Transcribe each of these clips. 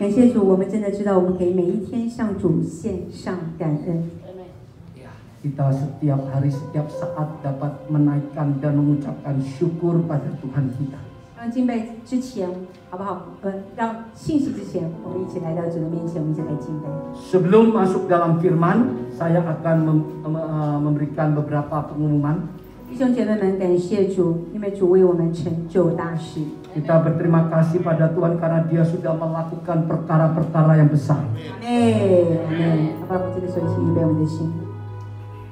感谢主，我们真的知道我们可以每一天向主献上感恩。 Kita setiap hari, setiap saat dapat menaikkan dan mengucapkan syukur pada Tuhan kita. 让敬拜之前，好不好？让信息之前，我们一起来到主的面前，我们一起来敬拜。 Sebelum masuk dalam firman, saya akan memberikan beberapa pengumuman. 弟兄姐妹们，感谢主，因为主为我们成就大事。 Kita berterima kasih pada Tuhan karena Dia sudah melakukan perkara-perkara yang besar. 阿爸，我们这个时候一起预备我们的心。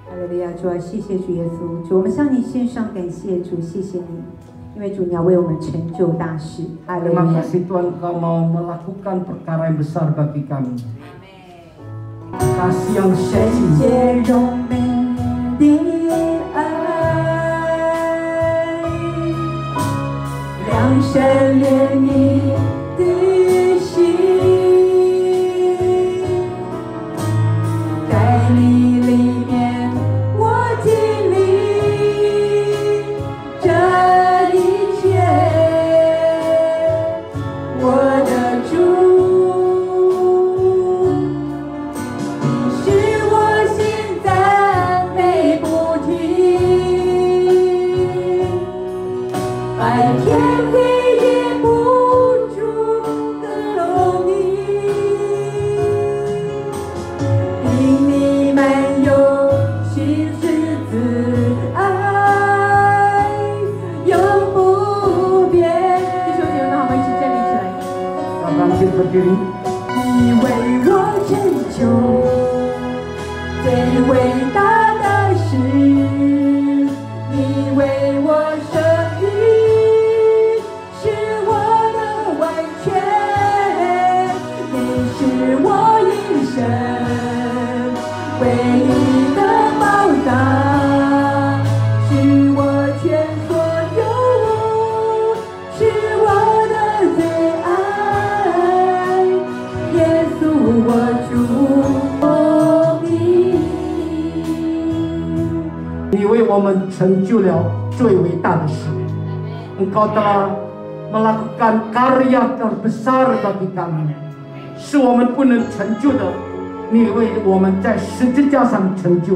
哈利路亚，主啊，谢谢主耶稣，主，我们向你献上感谢，主，谢谢你，因为主你要为我们成就大事。哈利路 Terima 亚。 kasih Tuhan Kau mau melakukan perkara yang besar bagi kami. Kasih yang 圣 sejati. 洁柔美的爱，良善怜悯的心，在你里面我经历这一切，我的主。 是我心赞美不停，白天黑夜不住的你，因你满有心是慈爱，永不变。弟兄姐妹们，好，我们一起站立起来。 Kita bangkit berdiri. 你为我成就最伟大的事，你为我生育，是我的完全，你是我一生唯一的宝藏，是我全所有，是我的最爱，耶稣我主你。 你为我们成就了最伟大的事。Engkau telah melakukan karya terbesar bagi kami，是我们不能成就的。你为我们在十字架上成就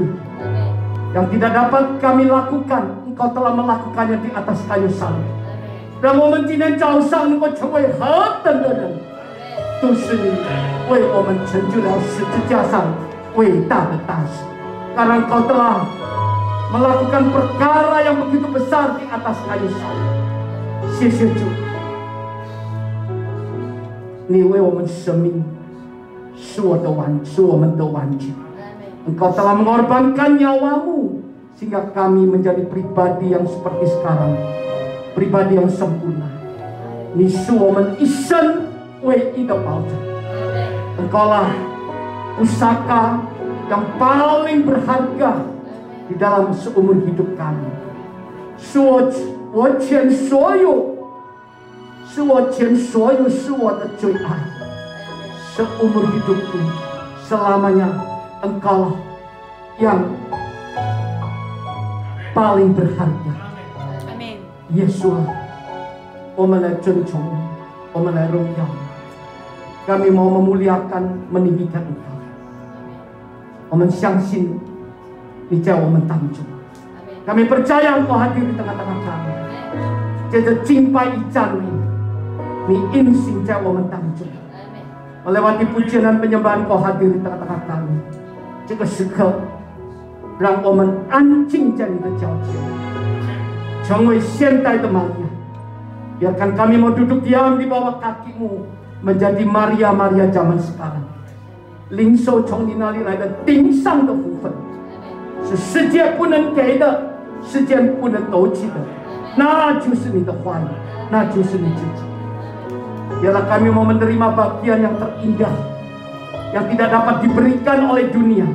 ，yang tidak dapat kami lakukan， Engkau telah melakukannya di atas kayu salib。让我们今天早上能够成为何等的人，都是你为我们成就了十字架上伟大的大事。Karena Engkau telah melakukan perkara yang begitu besar di atas kayu salib. 谢谢主，你为我们生命是我们的完全。Engkau telah mengorbankan nyawamu sehingga kami menjadi pribadi yang seperti sekarang, pribadi yang sempurna. 你是我们一生唯一的保障。Engkaulah pusaka yang paling berharga di dalam seumur hidup kami， 是我前所有，是我前所有，是我的最爱。seumur hidupku selamanya Engkau yang paling berharga。耶稣啊，我们来尊崇你，我们来荣耀你。kami mau memuliakan, meninggikan Engkau。我们相信。 你在我们当中， kami percaya Engkau hadir di tengah-tengah kami。借着敬拜与赞美，你运行在我们当中。melewati pujian dan penyembahan Engkau hadir di tengah-tengah kami。这个时刻，让我们安静在你的脚前，成为现代的玛利亚。biarkan kami mau duduk diam di bawah kakimu， menjadi Maria zaman sekarang。领受从你那里来的顶上的福分。 是世界不能给的，世界不能夺取的，那就是你的话语，那就是你自己。Biarlah kami mau menerima bagian yang terindah, yang tidak dapat diberikan oleh dunia,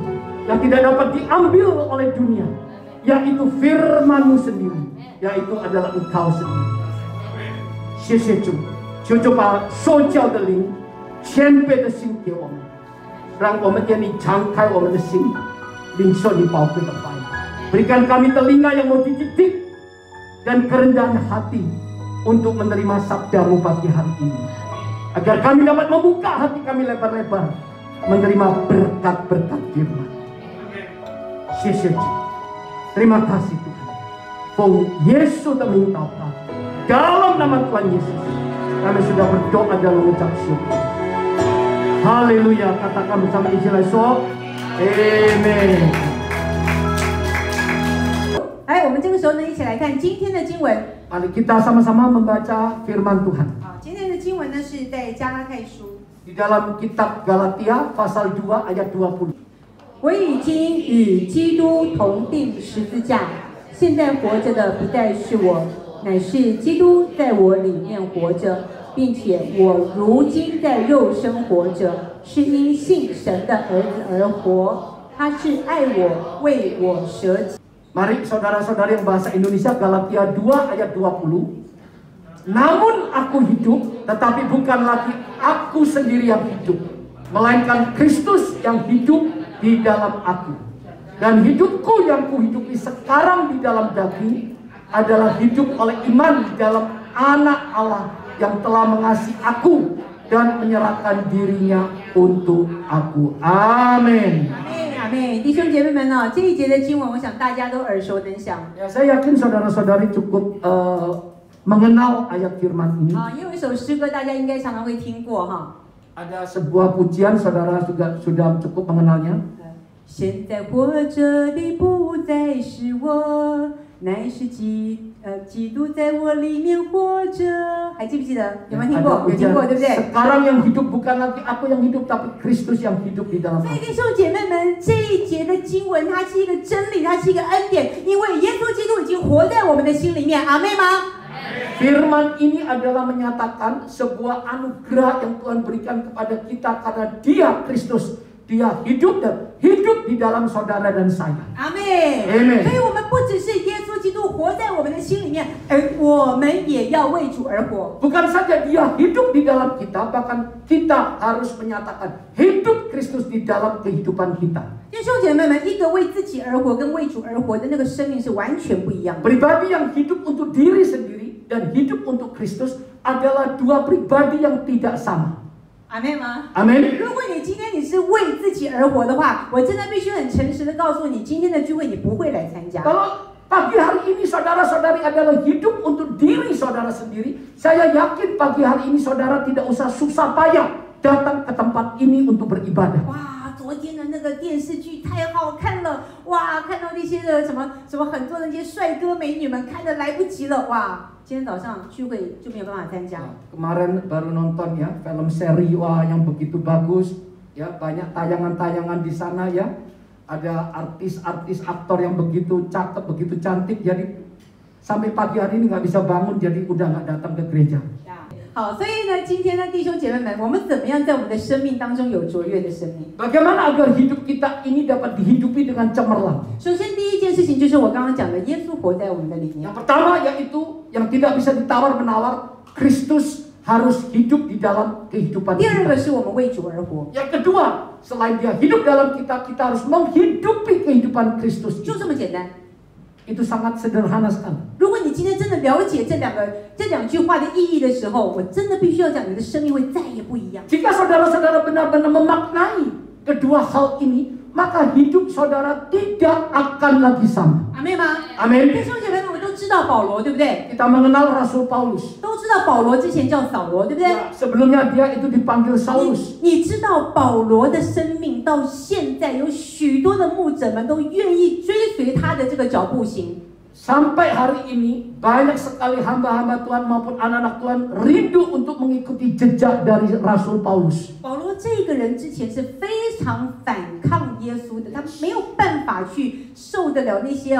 yang tidak dapat diambil oleh dunia, yaitu firman-Mu sendiri, yaitu adalah Engkau sendiri。谢谢主，求主把受教的灵、谦卑的心给我们，让我们愿意敞开我们的心。 领受你宝贵的话语， berikan kami telinga yang mau dididik dan kerendahan hati untuk menerima sabda-Mu pagi hari ini. Agar kami dapat membuka hati kami lebar-lebar menerima berkat-berkat firman. Terima kasih Tuhan. Fong Yesus minta dalam nama Tuhan Yesus kami sudah berdoa dan mengucap syukur. Haleluya. Katakan bersama istilah so. Amen. 我们这个时候呢，一起来看今天的经文。 Mari kita sama-sama membaca firman Tuhan. 好，今天的经文呢是在加拉太书。 Di dalam kitab Galatia pasal 2 ayat 20. 我已经与基督同定十字架，现在活着的不再是我，乃是基督在我里面活着，并且我如今在肉身活着，是因信神的儿子而活。他是爱我，为我舍己。 Mari saudara-saudari yang bahasa Indonesia, Galatia 2 ayat 20. Namun aku hidup, tetapi bukan lagi aku sendiri yang hidup, melainkan Kristus yang hidup di dalam aku. Dan hidupku yang kuhidupi sekarang di dalam daging adalah hidup oleh iman di dalam Anak Allah yang telah mengasihi aku dan menyerahkan dirinya untuk aku. Amin. 阿妹，弟兄姐妹们呢，这一节的经文，我想大家都耳熟能详。 Ya, saya yakin saudara-saudari cukup mengenal ayat firman ini. 啊，因为一首诗歌大家应该常常会听过哈。 Ada sebuah pujian saudara sudah cukup mengenalnya. 现在活着的不再是我，乃是基督在我里面活着。还记不记得？有没有听过？ 有听过，对不对？ Sekarang yang hidup bukan lagi aku yang hidup, tapi Kristus yang hidup di dalam 所以 aku. 弟兄姐妹们，这一节的经文，它是一个真理，它是一个恩典，因为耶稣基督已经活在我们的心里面。阿妹吗？ Firman ini adalah menyatakan sebuah anugerah yang Tuhan berikan kepada kita karena Dia Kristus. Dia hidup di dalam saudara dan saya. 阿妹， Amen. 所以我们不只是耶稣基督活在我们的心里面，而我们也要为主而活。 Bukan saja Dia hidup di dalam kita, bahkan kita harus menyatakan hidup Kristus di dalam kehidupan kita. 弟兄姐妹们，一个为自己而活跟为主而活的那个生命是完全不一样的。 Pribadi yang hidup untuk diri sendiri dan hidup untuk Kristus adalah dua pribadi yang tidak sama. 阿妹吗？ Amin. 如果你今天你是为自己而活的话，我真的必须很诚实的告诉你，今天的聚会你不会来参加。 Kalau pagi hari ini saudara-saudari adalah hidup untuk diri saudara sendiri, saya yakin pagi hari ini saudara tidak usah susah payah datang ke tempat ini untuk beribadah. 哇，昨天的那个电视剧太好看了，哇，看到那些的什么很多的那些帅哥美女们，看得来不及了，哇，今天早上聚会就没有办法参加。 Kemarin baru nonton ya film seri wah yang begitu bagus ya, banyak tayangan-tayangan di sana ya, ada artis-artis aktor yang begitu cakep begitu cantik, jadi sampai pagi hari ini nggak bisa bangun, jadi udah nggak datang ke gereja. 好，所以呢，今天呢，弟兄姐妹们，我们怎么样在我们的生命当中有卓越的生命？ Bagaimana agar hidup kita ini dapat dihidupi dengan cemerlang? 首先，第一件事情就是我刚刚讲的，耶稣活在我们的里面。 Yang pertama yaitu yang tidak bisa ditawar-menawar, Kristus harus hidup di dalam kehidupan 第二个 kita. 是我们为主而活， Yang kedua, selain dia hidup dalam kita, kita harus menghidupi kehidupan Kristus 就 itu. 这么简单。 Itu sangat sederhana sekali. 如果你今天真的了解这两句话的意义的时候，我真的必须要讲，你的生命会再也不一样。 Jika saudara-saudara benar-benar memaknai kedua hal ini, maka hidup saudara tidak akan lagi sama. 阿妹吗？ Amin. 弟兄姐妹们，我们都知道保罗，对不对？ Kita mengenal Rasul Paulus. 都知道保罗之前叫扫罗，对不对？ Ya, sebelumnya dia itu dipanggil Saulus. 你知道保罗的生命到现在有许多的牧者们都愿意追随他的这个脚步行。 Sampai hari ini banyak sekali hamba-hamba Tuhan maupun anak-anak Tuhan rindu untuk mengikuti jejak dari Rasul Paulus. 保罗这个人之前是非常反抗耶稣的，他没有办法去受得了那些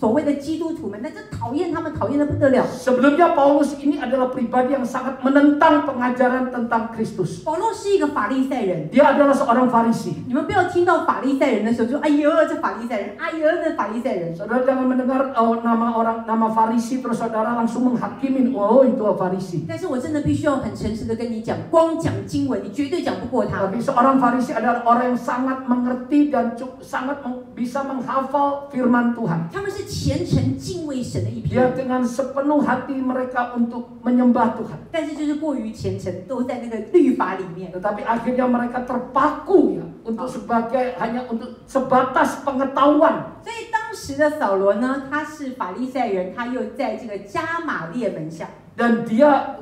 所谓的基督徒们，那真讨厌他们，讨厌得不得了。 Sebelumnya Paulus ini adalah pribadi yang sangat menentang pengajaran tentang Kristus. 保罗是一个法利赛人， Dia adalah seorang Farisi. 你们不要听到法利赛人的时候就哎呦这法利赛人，哎呦这法利赛人。 Saudara jangan mendengar nama Farisi terus saudara langsung menghakimin, oh itu Farisi. 但是我真的必须要很诚实的跟你讲，光讲经文你绝对讲不过他。 Tapi seorang Farisi adalah orang yang sangat mengerti dan sangat bisa menghafal firman Tuhan. 他们是虔诚敬畏神的一批 Dia 人， dengan sepenuh hati mereka untuk menyembah Tuhan. 但是就是过于虔诚，都在那个律法里面。 Tetapi akhirnya mereka terpaku ya untuk hanya untuk sebatas pengetahuan. 所以当时的扫罗呢，他是法利赛人，他又在这个加玛列门下。 Dan dia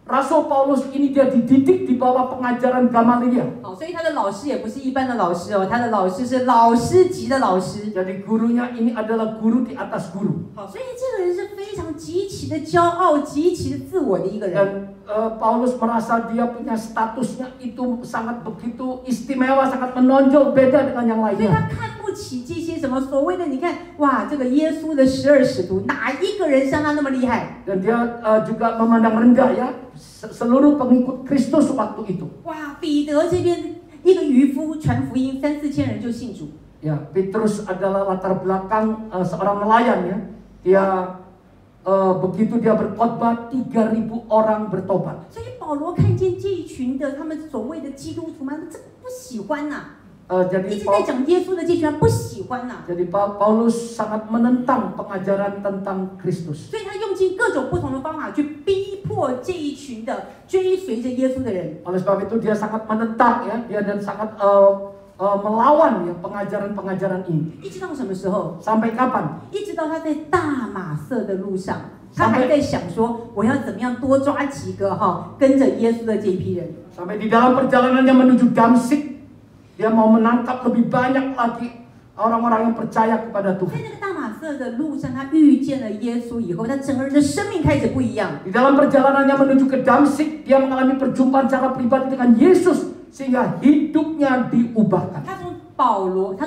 Rasul Paulus ini dia dididik di bawah pengajaran Gamaliel. 好，所以他的老师也不是一般的老师哦，他的老师是老师级的老师。 Jadi gurunya ini adalah guru di atas guru. 好，所以这个人是非常极其的骄傲、极其的自我的一个人。 Dan Paulus merasa dia punya statusnya itu sangat begitu istimewa, sangat menonjol, beda dengan yang 所以 lainnya. 他看不起这些什么所谓的，你看，哇，这个耶稣的12使徒，哪一个人像他那么厉害？ Dan dia juga memandang rendah ya seluruh pengikut Kristus waktu itu. 哇，彼得这边一个渔夫传福音，3、4千人就信主。 Ya, Petrus adalah latar belakang seorang nelayan ya. Dia begitu dia berkhotbah 3.000 orang bertobat. 所以保罗看见这一群的他们所谓的基督徒们，这不喜欢呐、一直在讲耶稣的这群人不喜欢呐、 Jadi Paulus sangat menentang pengajaran tentang Kristus. 所以他用尽各种不同的方法去逼迫这一群的追随着耶稣的人。 Oleh sebab itu dia sangat menentang ya, dia dan sangat melawan ya pengajaran-pengajaran ini. 一直到什么时候？ Sampai kapan? 一直到他在大马色的路上，他还在想说，我要怎么样多抓几个跟着耶稣的这一批人。 Sampai di dalam perjalanannya menuju Damsyik, dia mau menangkap lebih banyak lagi orang-orang yang percaya kepada 在 Tuhan. 那个大马色的路上，他遇见了耶稣以后，他整个人的生命开始不一样。 Di dalam perjalanannya menuju ke Damsyik, dia mengalami perjumpaan secara pribadi dengan Yesus sehingga hidupnya diubahkan. 他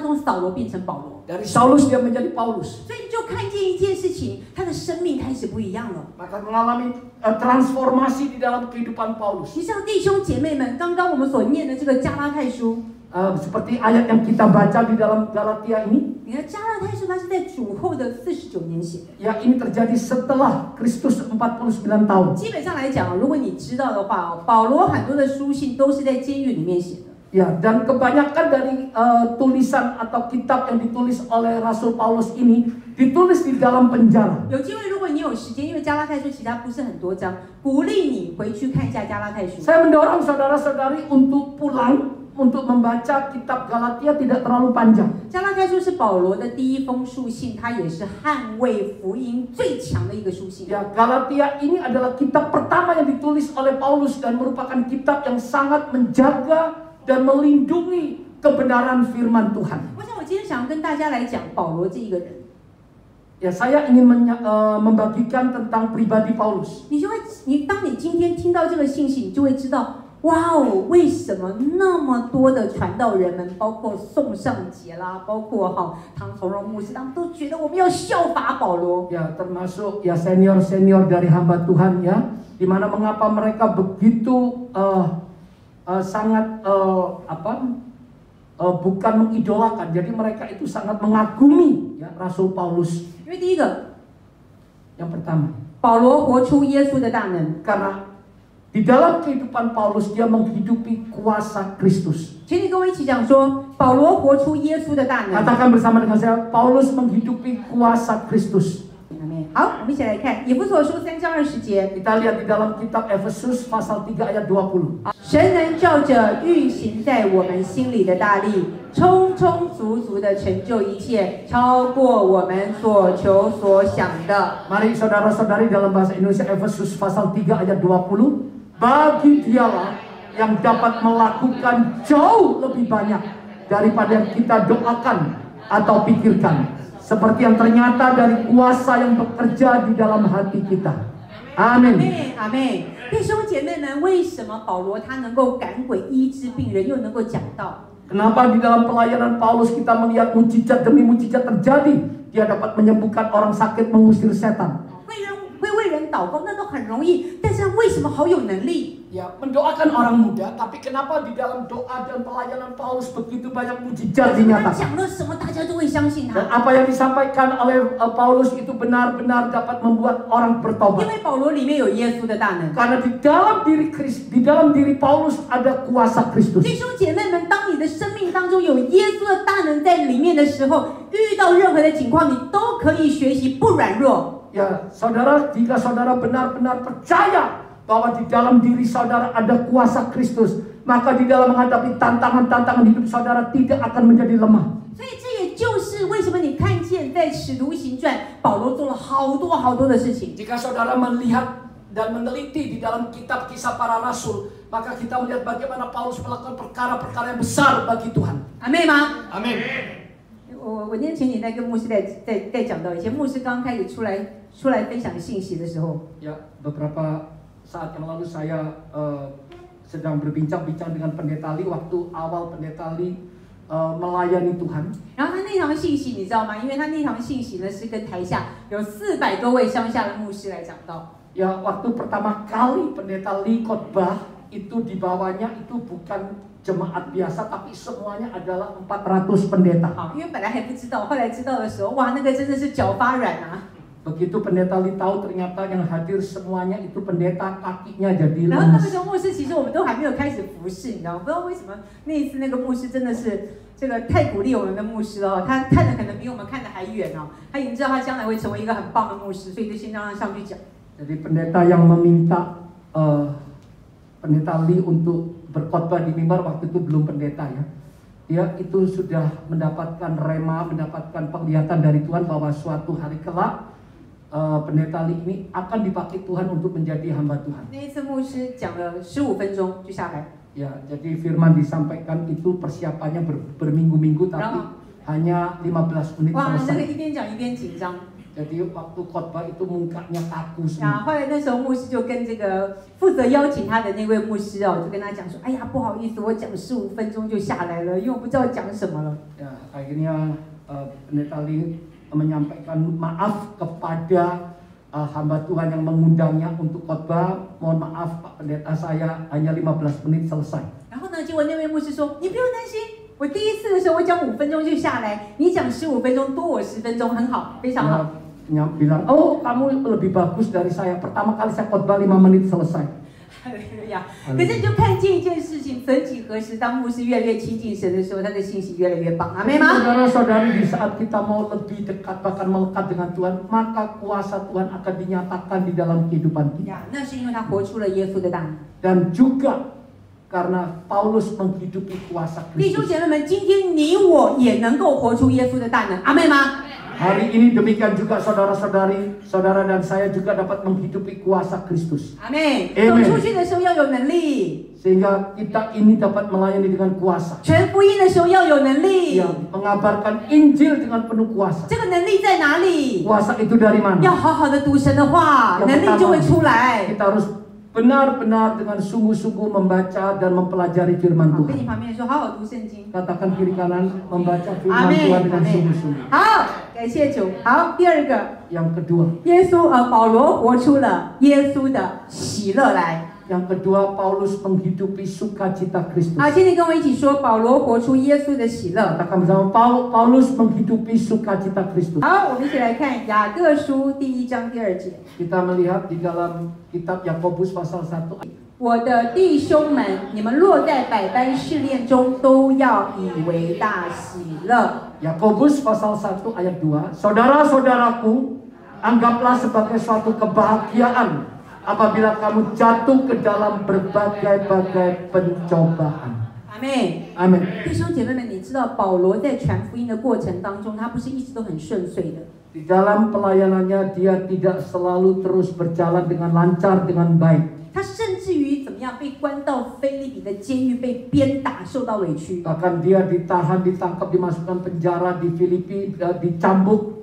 从扫罗变成保罗， Dari Saulus dia menjadi Paulus. 所以你就看见一件事情，他的生命开始不一样了。 Maka mengalami transformasi di dalam kehidupan Paulus. 你像弟兄姐妹们，刚刚我们所念的这个加拉太书， Seperti ayat yang kita baca di dalam Galatia ini, 你看加拉太书，它是在主后的49年写的。 ya ini terjadi setelah Kristus 49 tahun. 基本上来讲，如果你知道的话，保罗很多的书信都是在监狱里面写的。 Ya, dan kebanyakan dari tulisan atau kitab yang ditulis oleh Rasul Paulus ini ditulis di dalam penjara. 有机会，如果你有时间，因为加拉太书其他不是很多章，鼓励你回去看一下加拉太书。 Saya mendorong saudara-saudari untuk pulang untuk membaca kitab Galatia tidak terlalu panjang. 加拉太书是保罗的第一封书信，它也是捍卫福音最强的一个书信。 Ya, Galatia ini adalah kitab pertama yang ditulis oleh Paulus dan merupakan kitab yang sangat menjaga dan melindungi kebenaran firman Tuhan. 我想我今天想要跟大家来讲保罗这一个人。 Ya, saya ingin membagikan tentang pribadi Paulus. 当你今天听到这个信息，你就会知道，哇哦，为什么那么多的传道人们，包括宋尚节啦，包括唐从容牧师，他们都觉得我们要效法保罗。 Ya, termasuk ya senior-senior dari hamba Tuhan ya, di mana mengapa mereka begitu sangat bukan mengidolakan, jadi mereka itu sangat mengagumi ya Rasul Paulus. 因为第一个， Yang pertama, 保罗活出耶稣的大能。 karena di dalam kehidupan Paulus dia menghidupi kuasa Kristus. 请你跟我一起讲说，保罗活出耶稣的大能。 Katakan bersama dengan saya, Paulus menghidupi kuasa Kristus. 好，我们一起来看以弗所书3章20节。 Kita lihat di dalam kitab Efesus pasal 3 ayat 20. 神能照着运行在我们心里的大力，充充足足的成就一切，超过我们所求所想的。 Mari saudara-saudari dalam bahasa Indonesia Efesus pasal 3 ayat 20. Bagi dialah yang dapat melakukan jauh lebih banyak daripada yang kita doakan atau pikirkan. Seperti yang ternyata dari kuasa yang bekerja di dalam hati kita. Amin. 阿妹，弟兄姐妹们，为什么保罗他能够赶鬼、医治病人，又能够讲道？ Kenapa di dalam pelayanan Paulus kita melihat mujizat demi mujizat terjadi? Dia dapat menyembuhkan orang sakit, mengusir setan. 会为人祷告，那都很容易。但是为什么好有能力？ Ya, mendoakan orang muda, tapi kenapa di dalam doa dan pelayanan Paulus begitu banyak mujizat 他 dinyatakan? 讲了什么，大家都会相信 Dan 他。 apa yang disampaikan oleh Paulus itu benar-benar dapat membuat orang 因 bertobat. 为保罗里面有耶稣的大能。 Karena di dalam diri Paulus ada kuasa Kristus. 弟兄姐妹们，当你的生命当中有耶稣的大能在里面的时候，遇到任何的情况，你都可以学习不软弱。 Ya, saudara, jika saudara benar-benar percaya bahwa di dalam diri saudara ada kuasa Kristus, maka di dalam menghadapi tantangan-tantangan hidup saudara tidak akan menjadi lemah. 所以这也就是为什么你看见在使徒行传，保罗做了好多的事情。 Jika saudara melihat dan meneliti di dalam kitab Kisah Para Rasul, maka kita melihat bagaimana Paulus melakukan perkara-perkara yang besar bagi Tuhan. 阿妹吗？ Amin. 我今天前几天跟牧师在讲到，以前牧师刚开始出来分享信息的时候， Ya, beberapa saat yang lalu saya sedang berbincang-bincang dengan Pendeta Li waktu awal Pendeta Li melayani Tuhan. 然后他那堂信息你知道吗？因为他那堂信息呢是跟台下有400多位乡下的牧师来讲到。 Ya, waktu pertama kali Pendeta Li khotbah itu di bawahnya itu bukan jemaat biasa, tapi semuanya adalah 400 pendeta. 好，因为本来还不知道，后来知道的时候，哇，那个真的是脚发软啊。 Begitu Pendeta Li tahu ternyata yang hadir semuanya itu pendeta, kakinya jadi 然后那个 lemes. 时候牧师其实我们都还没有开始服侍，你知道吗？不知道为什么那一次那个牧师真的是这个太鼓励我们的牧师了哦，他看的可能比我们看的还远哦，他已经知道他将来会成为一个很棒的牧师，所以就先让他上去讲。 Jadi pendeta yang meminta Pendeta Li untuk berkhotbah di mimbar waktu itu belum pendeta ya. Dia itu sudah mendapatkan rema, mendapatkan penglihatan dari Tuhan bahwa suatu hari kelak Pendeta Li ini akan dipakai Tuhan untuk menjadi hamba Tuhan. 那一次牧师讲了15分钟就下来， Ya, jadi firman disampaikan itu persiapannya berminggu-minggu tapi hanya 15 menit 哇，那个 selesai. 一边讲一边紧张。 Jadi waktu khotbah itu mukanya kaku 然 semua. 后后来那时候牧师就跟这个负责邀请他的那位牧师哦，就跟他讲说，哎呀，不好意思，我讲15分钟就下来了，因为我不知道讲什么了。 Ya, akhirnya Pendeta Li menyampaikan maaf kepada hamba Tuhan yang mengundangnya untuk khotbah. Mohon maaf Pak Pendeta, saya hanya 15 menit selesai. 然后呢，结果那位牧师说，你不用担心，我第一次的时候我讲5分钟就下来，你讲15分钟多我10分钟，很好，非常好。 Dia bilang, oh kamu lebih bagus dari saya. Pertama kali saya khotbah 5 menit selesai. 可是就看见一件事情，曾几何时，当牧师越来越亲近神的时候，他的信息越来越棒，阿妹吗？ Saudara-saudari, di saat kita mau lebih dekat bahkan melekat dengan Tuhan, maka kuasa Tuhan akan dinyatakan di dalam kehidupan kita. 呀，那是因为他活出了耶稣的大能。 Dan juga karena Paulus menghidupi kuasa 弟兄 Kristus. 姐妹们，今天你我也能够活出耶稣的大能，阿妹吗？ Hari ini demikian juga saudara-saudari, saudara dan saya juga dapat menghidupi kuasa Kristus. 阿妹， Amen 走出去的时候要有能力， Sehingga kita ini dapat melayani dengan kuasa. 传福音的时候要有能力。 Yang mengabarkan Injil dengan penuh kuasa. 这个能力在哪里？ Kuasa itu dari 要 mana? 好好的读神的话， Yang 能力就会出来。 Kita harus benar-benar dengan sungguh-sungguh membaca dan mempelajari firman 好，跟 Tuhan. 你旁边说，好好读圣经。 Katakan kiri kanan membaca 阿 firman Tuhan 妹， dengan 阿妹 sungguh-sungguh. 好，感谢主。好，第二个， Yang kedua, 耶稣保罗活出了耶稣的喜乐来。 yang kedua Paulus menghidupi sukacita Kristus. 好，请你跟我一起说，保罗活出耶稣的喜乐。 Katakan bersama, Paulus menghidupi sukacita Kristus. 好，我们一起来看雅各书第1章第2节。 Kita melihat di dalam kitab Yakobus pasal 1. 我的弟兄们，你们落在百般试炼中，都要以为大喜乐。 Yakobus pasal 1 ayat 2. Saudara-saudaraku, anggaplah sebagai suatu kebahagiaan apabila kamu jatuh ke dalam berbagai-bagai pencobaan. 阿妹， Amin. 弟兄姐妹们，你知道保罗在传福音的过程当中，他不是一直都很顺遂的。 Di dalam pelayanannya dia tidak selalu terus berjalan dengan lancar, dengan baik. 他甚至于怎么样被关到腓立比的监狱，被鞭打，受到委屈。 Bahkan dia ditahan, ditangkap, dimasukkan penjara di Filipi, dicambuk.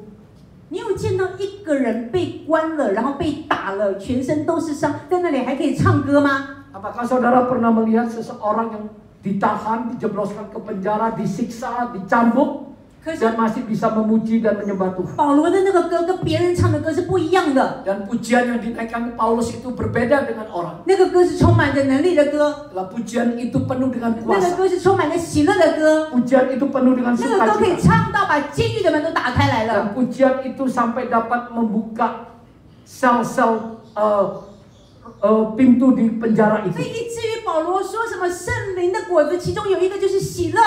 你有见到一个人被关了，然后被打了，全身都是伤，在那里还可以唱歌吗？ Apakah saudara pernah melihat seseorang yang ditahan, dijebloskan ke penjara, disiksa, dicambuk, dan masih bisa memuji dan menyembah Tuhan. 保罗的那个歌跟别人唱的歌是不一样的。 Dan pujian yang dinaikkan Paulus itu berbeda dengan orang. 那个歌是充满着能力的歌， Pujian itu penuh dengan 那个 kuasa. 歌是充满着喜乐的歌， Pujian itu penuh dengan 那个歌可以 sukacita. 唱到把监狱的门都打开来 Dan 了。 pujian itu sampai dapat membuka sel-sel pintu di penjara 所以 itu. 以至于保罗说什么圣灵的果子，其中有一个就是喜乐。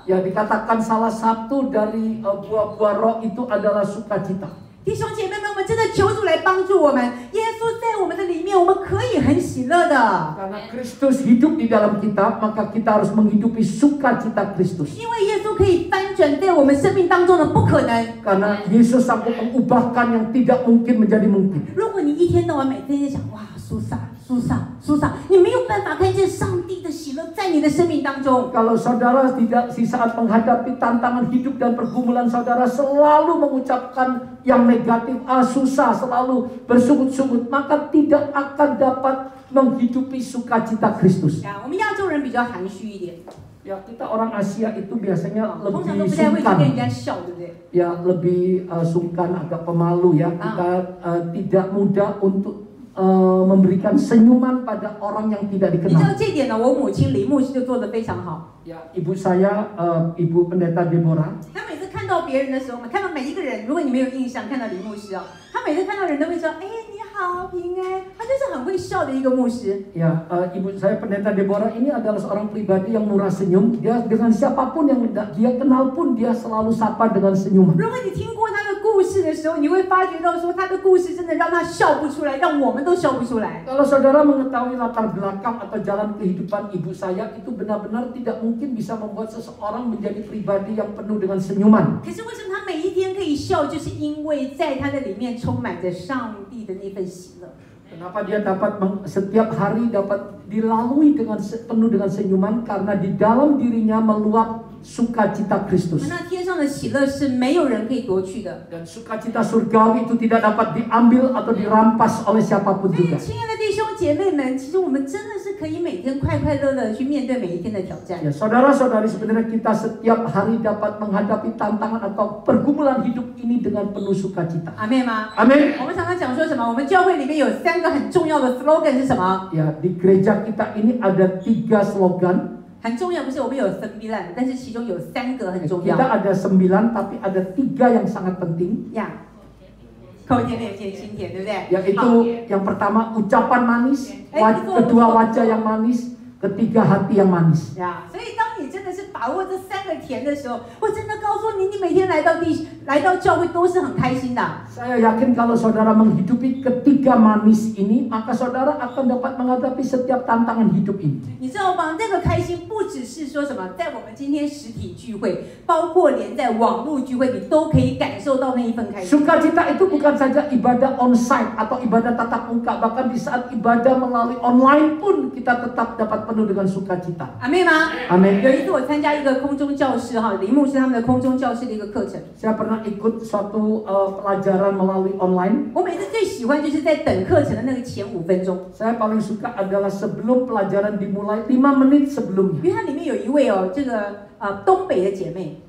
Ya, dikatakan salah satu dari buah-buah roh itu adalah sukacita. 弟兄姐妹们，我们真的求主来帮助我们。耶稣在我们的里面，我们可以很喜乐的， Karena Kristus hidup di dalam kita, maka kita harus menghidupi sukacita Kristus. 因为耶稣可以翻转在我们生命当中的不可能。 Karena Yesus sanggup mengubahkan yang tidak mungkin menjadi mungkin. 如果你一天到晚每天在想哇，苏萨，你没有办法看见上帝的喜乐在你的生命当中。 Kalau saudara tidak di saat menghadapi tantangan hidup dan pergumulan saudara selalu mengucapkan yang negatif, susah, selalu bersungut-sungut, maka tidak akan dapat menghidupi sukacita Kristus. 我们亚洲人比较含蓄一点， Ya, kita orang Asia itu biasanya 通常都 lebih 不太会去跟人 sungkan. 家笑，对不对？ Ya, lebih sungkan, agak pemalu ya. Kita tidak mudah untuk memberikan senyuman pada orang yang tidak 你知道 dikenal. 这点呢，我母亲李牧师就做得非常好。 Ya, ibu saya, Ibu Pendeta Deborah. 她每次看到别人的时候，看到每一个人，如果你没有印象，看到李牧师哦，她每次看到人都会说：“哎，你好，平安。”她就是很会笑的一个牧师。 Ya, ibu saya Pendeta Deborah ini adalah seorang pribadi yang murah senyum. Dia dengan siapapun yang dia kenal pun dia selalu sapa dengan senyuman. 如果你听过她的故事的时候，你会发觉到说，她的故事真的让她笑不出来，让我们都笑不出来。 Kalau saudara mengetahui latar belakang atau jalan kehidupan ibu saya, itu benar-benar tidak mungkin bisa membuat seseorang menjadi pribadi yang penuh dengan senyuman. 可是为什么她每一天可以笑，就是因为在她的里面充满着上帝的那份喜乐。 Kenapa dia dapat setiap hari dapat dilalui dengan penuh dengan senyuman? Karena di dalam dirinya meluap sukacita Kristus. 那天上的喜乐是没有人可以夺去的。 Dan sukacita surgawi itu tidak dapat diambil atau dirampas oleh siapapun 所以， juga. 亲爱的弟兄姐妹们，其实我们真的是可以每天快快乐乐地去面对每一天的挑战。 Ya, saudara-saudari, sebenarnya kita setiap hari dapat menghadapi tantangan atau pergumulan hidup ini dengan penuh sukacita. 阿妹吗？ Amin. 我们常常讲说什么？我们教会里面有3个很重要的 slogan 是什么？ Ya, di gereja kita ini ada 3 slogan. 很重要，不是我们有9，但是其中有3个很重 Kita 要。 ada 9, tapi ada 3 yang sangat penting. 呀，口甜脸甜心甜，对不对？ Yaitu yang pertama ucapan manis, kedua wajah yang manis, ketiga hati yang manis. 呀，所以当你真的是把握这3个甜的时候，我真的告诉你，你每天来到教会都是很开心的。 Saya yakin kalau saudara menghidupi ketiga manis ini, maka saudara akan dapat menghadapi setiap tantangan hidup ini. 你知道吗？这个开心不只是说什么，在我们今天实体聚会，包括连在网络聚会，你都可以感受到那一份开心。 Sukacita itu bukan saja ibadah on-site atau ibadah tatap muka, bahkan di saat ibadah melalui online pun kita tetap dapat penuh dengan sukacita. 阿妹吗？ Amin. 有一次我参加一个空中教室哈，林牧师他们的空中教室的一个课程。 Saya pernah ikut suatu pelajaran melalui online. 我每次最喜欢就是在等课程的那个前5分钟， Saya paling suka adalah sebelum pelajaran dimulai 5 menit sebelumnya. 因为它里面有一位这个东北的姐妹，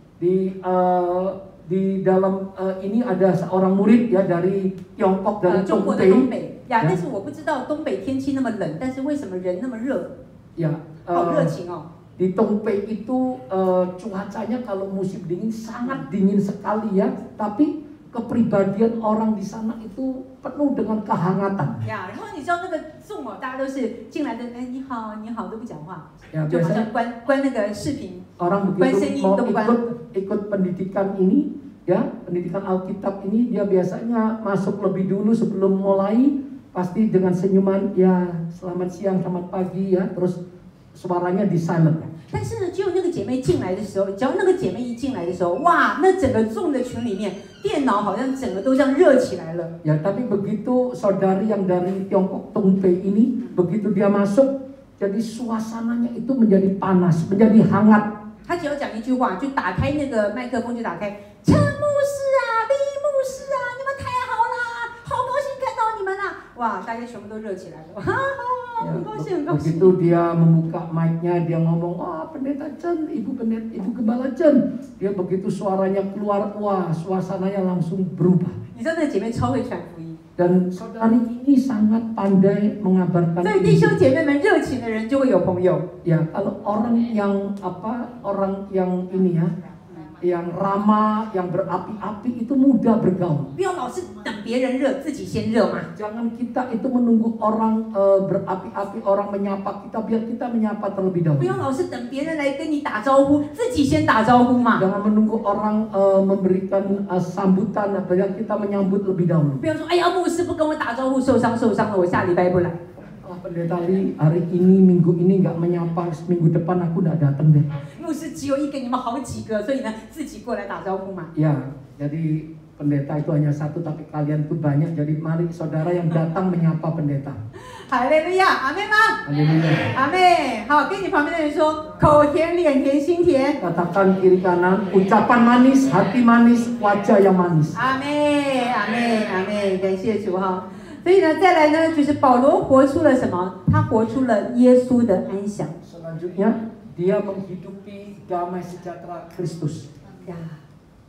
Di dalam ini ada seorang murid ya dari Tiongkok, dari 中国的 Taipei. 东北呀。但是我不知道东北天气那么冷，但是为什么人那么热， Ya, 好热情哦。 di Taipei itu cuacanya kalau musim dingin sangat dingin sekali ya, tapi kepribadian orang di sana itu penuh dengan kehangatan. 呀，然后你知道那个 Zoom 大家都是进来的，哎，你好，你好，都不讲话， Ya, 就好 biasanya 像关那个视频。 orang begitu mau ikut pendidikan ini, ya pendidikan Alkitab ini, dia biasanya masuk lebih dulu sebelum mulai, pasti dengan senyuman, ya selamat siang, selamat pagi ya, terus suaranya di silent. 但是呢，只有那个姐妹进来的时候，只要那个姐妹一进来的时候，哇，那整个 Zoom 的群里面，电脑好像整个都这样热起来了。 Ya, tapi begitu saudari yang dari Tiongkok Taipei ini, begitu dia masuk, jadi suasananya itu menjadi panas, menjadi hangat. 她只要讲一句话，就打开那个麦克风，就打开。陈牧师啊，李牧师啊，你们太好啦，好高兴看到你们啦！哇，大家全部都热起来了，哈哈，很高兴，很高兴。 Begitu dia membuka mic-nya, dia ngomong, wah pendeta Chen, ibu Gembala Chen, dia begitu suaranya keluar, wah suasananya langsung berubah. 你知道那姐妹超会传福音， Dan saudari ini sangat pandai mengabarkan. 所以弟兄姐妹们热情的人就会有朋友。 Ya, kalau orang yang orang yang ini ya, yang ramah, yang berapi-api itu mudah bergaul. 不要老是等别人热，自己先热嘛。 Jangan kita itu menunggu orang berapi-api, orang menyapa kita, biar kita menyapa terlebih 不 dahulu. 要老是等别人来跟你打招呼，自己先打招呼嘛。 Jangan menunggu orang memberikan sambutan, biar kita menyambut lebih dahulu. 不要说，哎呀，牧师不跟我打招呼，受伤了，我下礼拜不来。 Pendeta Li, hari ini, minggu ini nggak menyapa, minggu depan aku nggak datang deh. 牧师只有一个，你们好几个，所以呢，自己过来打招呼嘛。 Ya, jadi pendeta itu hanya satu, tapi kalian tuh banyak. Jadi mari saudara yang datang menyapa pendeta. 哈利路亚，阿妹吗？ Haleluya. 阿妹，好，跟你旁边的人说，口甜脸甜心甜。 Katakan kiri kanan, ucapan manis, hati manis, wajah yang manis. 阿妹，阿妹，阿妹，感谢主哈。所以呢，再来呢，就是保罗活出了什么？他活出了耶稣的安详。 Selanjutnya, dia menghidupi damai sejahtera Kristus. 呀，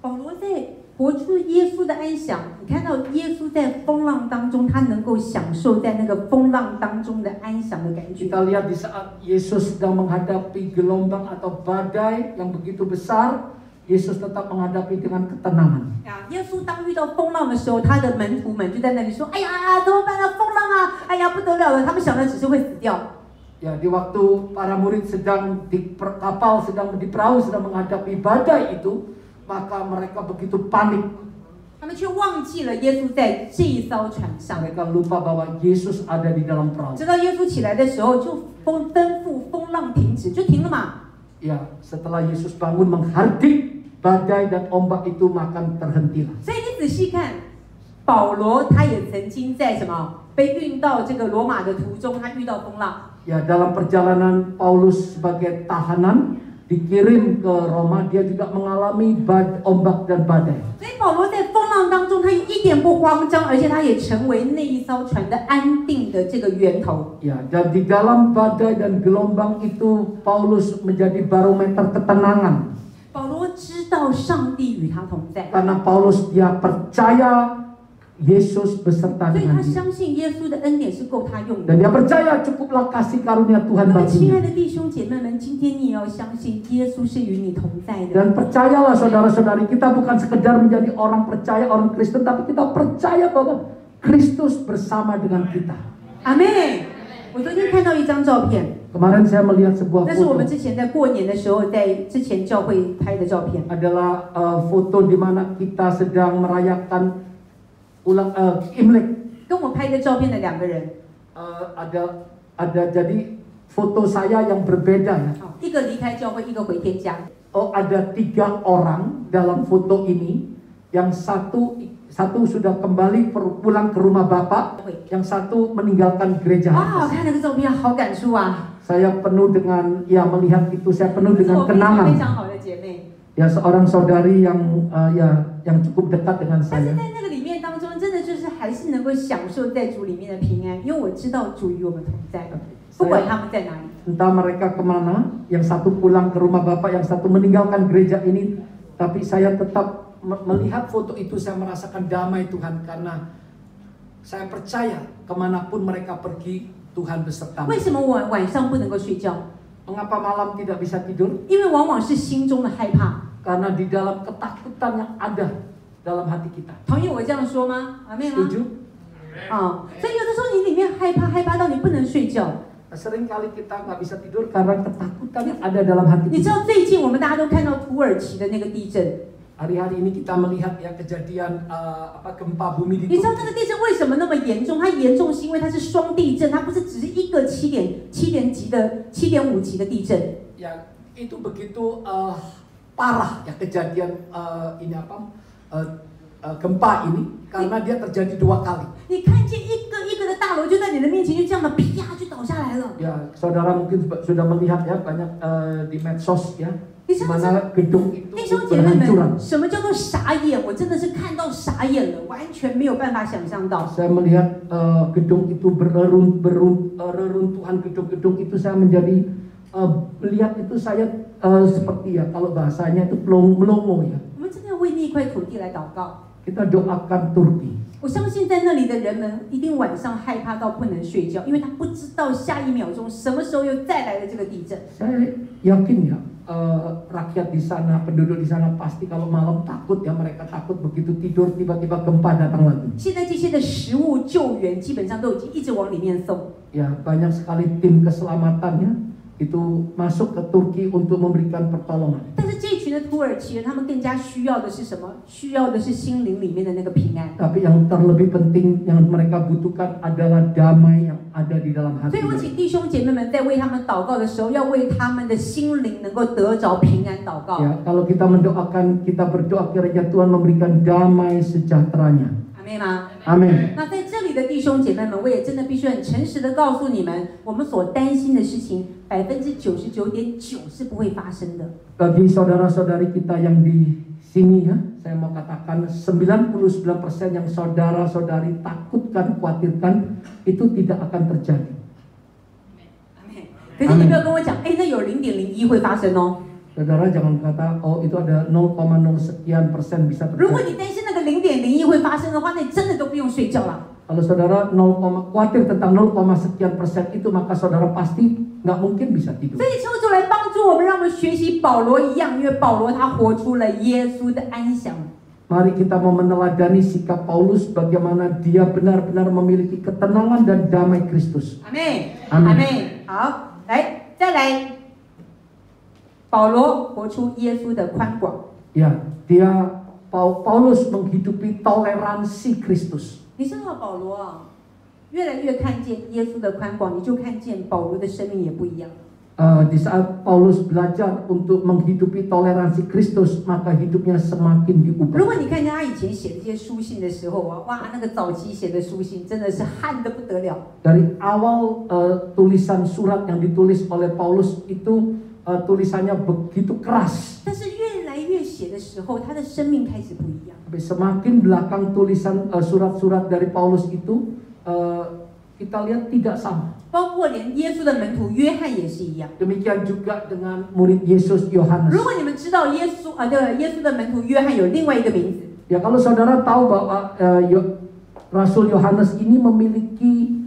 保罗在活出耶稣的安详。你看到耶稣在风浪当中，他能够享受在那个风浪当中的安详的感觉。 Kita lihat di saat Yesus sedang menghadapi gelombang atau badai yang begitu besar, Yesus tetap menghadapi dengan ketenangan. 呀，耶稣当遇到风浪的时候，他的门徒们就在那里说：“哎呀，怎么办啊？风浪啊！哎呀，不得了了！”他们想的只是会死掉。 Ya, di waktu para murid sedang di kapal, sedang di perahu, sedang menghadapi badai itu, maka mereka begitu panik. 他们却忘记了耶稣在这一艘船上。 Mereka lupa bahwa Yesus ada di dalam perahu. 直到耶稣起来的时候，就吩咐风浪停止，就停了嘛。 Ya, setelah Yesus bangun menghardik badai dan ombak itu, maka terhentilah. 所以你仔细看，保罗他也曾经在什么被运到这个罗马的途中，他遇到风浪。 Ya, dalam perjalanan Paulus sebagai tahanan dikirim ke Roma, dia juga mengalami ombak dan badai. 所以保罗在风浪当中，他一点不慌张，而且他也成为那一艘船的安定的这个源头。 Ya, dan di dalam badai dan gelombang itu Paulus menjadi barometer ketenangan. 保罗知道上帝与他同在， Karena Paulus dia percaya Yesus beserta 所以 dengan 他 dia. 相信耶稣的恩典是够他用 Dan 的。 dia percaya cukuplah kasih karunia 那 Tuhan 么，亲爱 baginya. 的弟兄姐妹们，今天你也要相信耶稣是与你同在的。 Dan percayalah saudara-saudari, kita bukan sekedar menjadi orang percaya, orang Kristen, tapi kita percaya bahwa Kristus bersama dengan kita. 阿妹，我昨天看到一张照片， Kemarin saya melihat sebuah 那是我 foto. 们之前在过年的时候，在之前教会拍的照片。 Adalah foto di mana kita sedang merayakan Imlek. 跟我拍的照片的两个人， Ada jadi foto saya yang berbeda ya. 一个离开教会，一个回天家。 Oh, ada 3 orang dalam foto ini. Yang satu sudah kembali pulang ke rumah Bapak, yang satu meninggalkan gereja. 哇，我看那个照片好感触啊！ Saya penuh dengan melihat itu, saya penuh 是 dengan 我非常 kenangan. 非常好的姐妹。 Ya, seorang saudari yang cukup dekat dengan 但是 saya. 在那个里面当中，真的就是还是能够享受在主里面的平安，因为我知道主与我们同在，不管他们在哪里。 Entah mereka kemana, yang satu pulang ke rumah Bapak, yang satu meninggalkan gereja ini, tapi saya tetap melihat foto itu, saya merasakan damai Tuhan, karena saya percaya kemanapun mereka pergi, Tuhan beserta. 为什么我晚上不能够睡觉？ Mengapa malam tidak bisa tidur? 因为往往是心中的害怕。 Karena di dalam ketakutan yang ada dalam hati kita. 同意我这样说吗？阿妹吗？ Setuju? 啊，所以有的时候你里面害怕到你不能睡觉。 Sering kali kita nggak bisa tidur karena ketakutan yang ada dalam hati 你知 kita. 道最近我们大家都看到土耳其的那个地震， Hari-hari ini kita melihat ya kejadian gempa bumi di 你知道 Turki. 那个地震为什么那么严重？它严重是因为它是双地震，它不是只是一个7.5级的地震。 Ya, itu begitu parah ya kejadian gempa ini karena dia terjadi 2 kali. 你看见一个一个的大楼就在你的面前，就这样的啪就倒下来了。 Ya, saudara mungkin sudah melihat ya banyak di medsos ya, 你 di 知道 mana gedung itu 弟兄姐妹 berhancuran. 们，什么叫做傻眼？我真的是看到傻眼了，完全没有办法想象到。 Saya melihat gedung itu reruntuhan gedung-gedung itu, saya menjadi lihat itu saya seperti ya kalau bahasanya itu melongo ya. 我们真的要为那一块土地来祷告。 Kita doakan Turki. 我相信在那里的人们一定晚上害怕到不能睡觉，因为他不知道下一秒钟什么时候又再来的这个地震。 Saya yakin ya, rakyat di sana, penduduk di sana pasti kalau malam takut ya, mereka takut begitu tidur tiba-tiba gempa datang lagi. 现在这些的食物救援基本上都已经一直往里面送。 Ya, banyak sekali tim keselamatannya itu masuk ke Turki untuk memberikan pertolongan. 但是这一群的土耳其人，他们更加需要的是什么？需要的是心灵里面的那个平安。 Tapi yang terlebih penting yang mereka butuhkan adalah damai yang ada di dalam 所 hati. 以我请弟兄姐妹们在为他们祷告的时候，要为他们的心灵能够得着平安祷告。 Ya, kalau kita mendoakan, kita berdoa kiranya Tuhan memberikan damai sejahteranya. 阿妹吗？ Amin. 那在这里的弟兄姐妹们，我也真的必须很诚实的告诉你们，我们所担心的事情，99.9%是不会发生的。 Bagi saudara-saudari kita yang di sini ya, saya mau katakan 99% yang saudara-saudari takutkan, khawatirkan itu tidak akan terjadi. 可是你不要跟我讲，哎，那有0.01会发生哦。 Saudara jangan kata, oh itu ada 0,0 sekian persen bisa 如果 terjadi. 你担心那个0.01会发生的话，那你真的都不用睡觉了。 Kalau saudara khawatir tentang 0, sekian persen itu, maka saudara pasti nggak mungkin bisa tidur. 所以求主来帮助我们，让我们学习保罗一样，因为保罗他活出了耶稣的安详。 Mari kita mau meneladani sikap Paulus bagaimana dia benar-benar memiliki ketenangan dan damai Kristus. 阿妹， Amin 阿妹，好，来，再来。保罗活出耶稣的宽广。 Ya, Paulus menghidupi toleransi Kristus. 你知道保罗啊，越来越看见耶稣的宽广，你就看见保罗的生命也不一样。 Di saat Paulus belajar untuk menghidupi toleransi Kristus, maka hidupnya semakin 如 diubah. 果你看见他以前写这些书信的时候啊，哇，那个早期写的书信真的是汗得不得了。 Dari awal tulisan surat yang ditulis oleh Paulus itu tulisannya begitu keras. 但是越来越写的时候，他的生命开始不一样。 Tapi semakin belakang tulisan surat-surat dari Paulus itu kita lihat tidak sama. 包括连耶稣的门徒约翰也是一样。 Demikian juga dengan murid Yesus Yohanes. 如果你们知道耶稣的门徒约翰有另外一个名字， Ya kalau saudara tahu bahwa Rasul Yohanes ini memiliki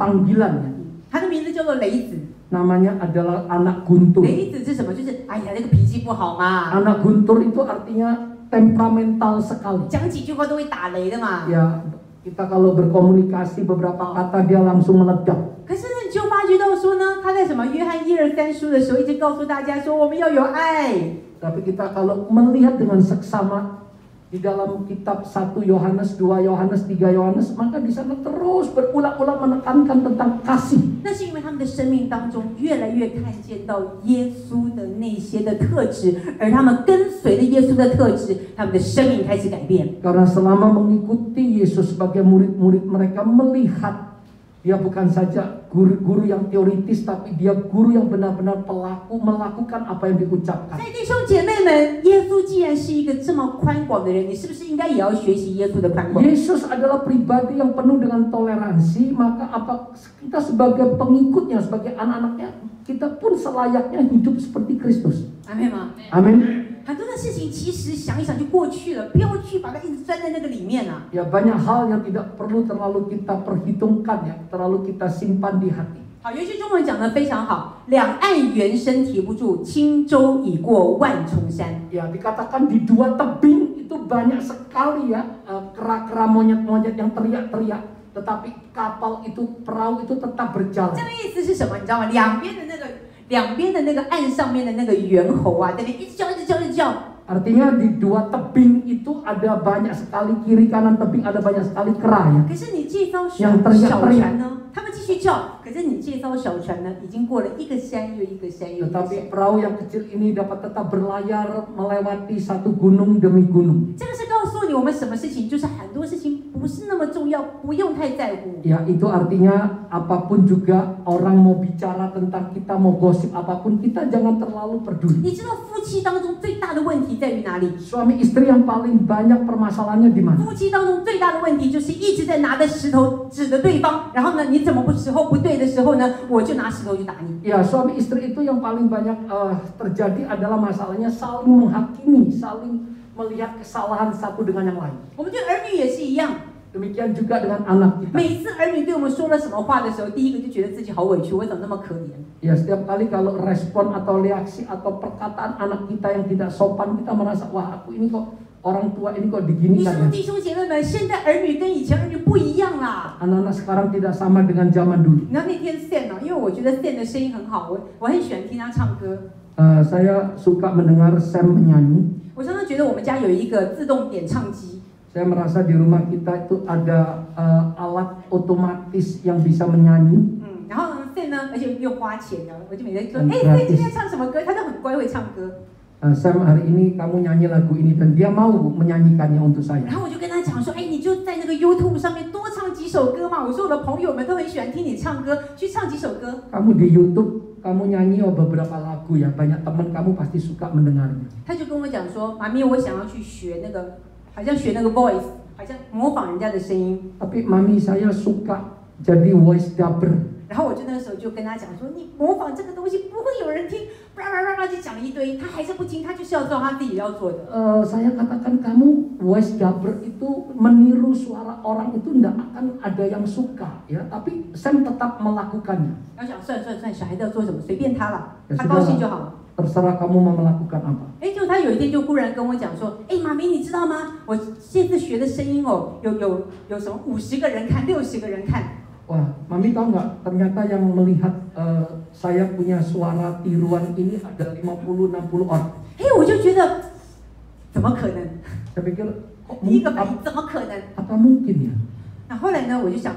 panggilannya. 他的名字叫做雷子。 Namanya adalah anak guntur. 雷子是什么？就是哎呀，那个脾气不好嘛， Anak guntur itu artinya temperamental sekali. 讲几句话都会打雷的嘛。 Ya, kita kalau berkomunikasi beberapa kata dia langsung meledak. 可是呢，你就发觉到说呢，他在什么约翰1、2、3书的时候，一直告诉大家说，我们要有爱。 Tapi kita kalau melihat dengan seksama di dalam kitab 1 Yohanes, 2 Yohanes, 3 Yohanes, maka di sana terus berulang-ulang menekankan tentang kasih. 那是因为他们的生命当中越来越看见到耶稣的那些的特质，而他们跟随着耶稣的特质，他们的生命开始改变。 Karena selama mengikuti Yesus sebagai murid-murid, mereka melihat dia bukan saja guru-guru yang teoritis, tapi dia guru yang benar-benar pelaku melakukan apa yang diucapkan. 所以弟兄姐妹们，耶稣既然是一个这么宽广的人，你是不是应该也要学习耶稣的宽广？ Yesus adalah pribadi yang penuh dengan toleransi, maka apa kita sebagai pengikutnya, sebagai anak-anaknya, kita pun selayaknya hidup seperti Kristus. 阿妹吗？ Amin. 很多的事情其实想一想就过去了，不要去把它一直钻在那个里面啊。 Ya banyak hal yang tidak perlu terlalu kita perhitungkan ya, terlalu kita simpan di hati. 好，有一句中文讲得非常好，两岸猿声啼不住，轻舟已过万重山。 Ya dikatakan di dua tebing itu banyak sekali ya kera-kera monyet-monyet yang teriak-teriak, tetapi kapal itu, perahu itu tetap 这 berjalan. 个意思是什么？你知道吗？两边的那个岸上面的那个猿猴啊，在那边一直叫，一直叫，一直叫。 Artinya di dua tebing itu ada banyak sekali, kiri kanan tebing ada banyak sekali kera ya. 可是你这艘yang teriak-teriak 小船呢？他们继续叫，可是你这艘小船呢，已经过了一个山又一个山又一个山。 Tetapi perahu yang kecil ini dapat tetap berlayar melewati satu gunung demi gunung. 这个是告诉你，我们什么事情，就是很多事情不是那么么重要，不用太在乎。 Ya, itu artinya apapun juga orang mau bicara tentang kita, mau gosip apapun, kita jangan terlalu peduli. 你知道夫妻当中最大的问题在于哪里？ Suami istri yang paling banyak permasalahannya di mana? 夫妻当中最大的问题就是一直在拿着石头指着对方，然后呢，你怎么时候不对的时候呢，我就拿石头去打你。 Ya, suami istri itu yang paling banyak terjadi adalah masalahnya saling menghakimi, saling melihat kesalahan satu dengan yang lain. 我们对儿女也是一样， Demikian juga dengan anak kita. 每次儿女对我们说了什么话的时候，第一个就觉得自己好委屈，我怎么那么可怜？ Ya, setiap kali kalau respon atau reaksi atau perkataan anak kita yang tidak sopan, kita merasa, wah aku ini kok orang tua ini kok 你 diginikan 说 ya. 弟兄姐妹们，现在儿女跟以前儿女不一样啦。 Anak-anak sekarang tidak sama dengan zaman dulu. 你知道那天 Sen 哦，因为我觉得 Sen 的声音很好，我很喜欢听他唱歌。 Saya suka mendengar Sam menyanyi. 我常常觉得我们家有一个自动点唱机。 Saya merasa di rumah kita itu ada alat otomatis yang bisa menyanyi. 然后呢 Sen 呢，而且又花钱的，我就每天说，哎 ，Sen 今天唱什么歌？他都很乖，会唱歌。 Sam, hari ini kamu nyanyi lagu ini, dan dia mau menyanyikannya untuk saya. 然后我就跟他讲说，哎，你就在那个 YouTube 上面多唱几首歌嘛。我说我的朋友们都很喜欢听你唱歌，去唱几首歌。 Kamu di YouTube, kamu nyanyi beberapa lagu ya, banyak teman kamu pasti suka mendengarnya. 他就跟我讲说，妈咪，我想要去学那个，好像学那个 voice，好像模仿人家的声音。 Tapi mami saya suka jadi voice dubber. 然后我就那个时候就跟他讲说，你模仿这个东西不会有人听，叭叭叭叭就讲了一堆，他还是不听，他就是要做他自己要做的。 Saya katakan kamu voice dubber itu meniru suara orang itu tidak akan ada yang suka ya, tapi Sam tetap melakukannya. 然后想算，小孩子要做什么随便他了， Ya 他高兴就好 sudah, 了。 terserah kamu mau melakukan apa. 哎，就他有一天就忽然跟我讲说，哎，妈咪，你知道吗？我这次学的声音哦，有什么50个人看，60个人看。 Wah, mami tahu nggak? Ternyata yang melihat saya punya suara tiruan ini ada 50-60 orang. 哎，我就觉得怎么可能？ Saya pikir, kok 第一个 mungkin, 反应怎么可能？ apa mungkin ya? 那后来呢，我就想，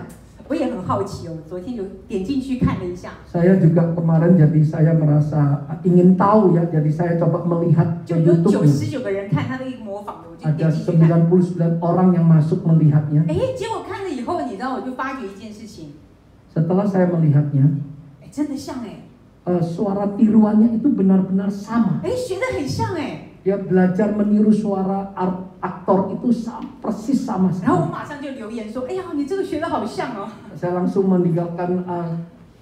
我也很好奇哦，昨天有点进去看了一下， Saya juga kemarin jadi saya merasa ingin tahu ya, jadi saya coba melihat 就 di 有 YouTube. 99个人看他的一个模仿的，我就 Ada 点进去看。 99 orang yang masuk melihatnya. 哎，结果看了以后，你知道，我就发觉一件事情， Setelah saya melihatnya, 哎，真的像哎， suara tiruannya itu benar-benar sama. 哎，学得很像哎。 Dia belajar meniru suara aktor itu persis sama 然后我 sekali. 马上就留言说，哎呀，你这个学得好像哦。 Saya langsung meninggalkan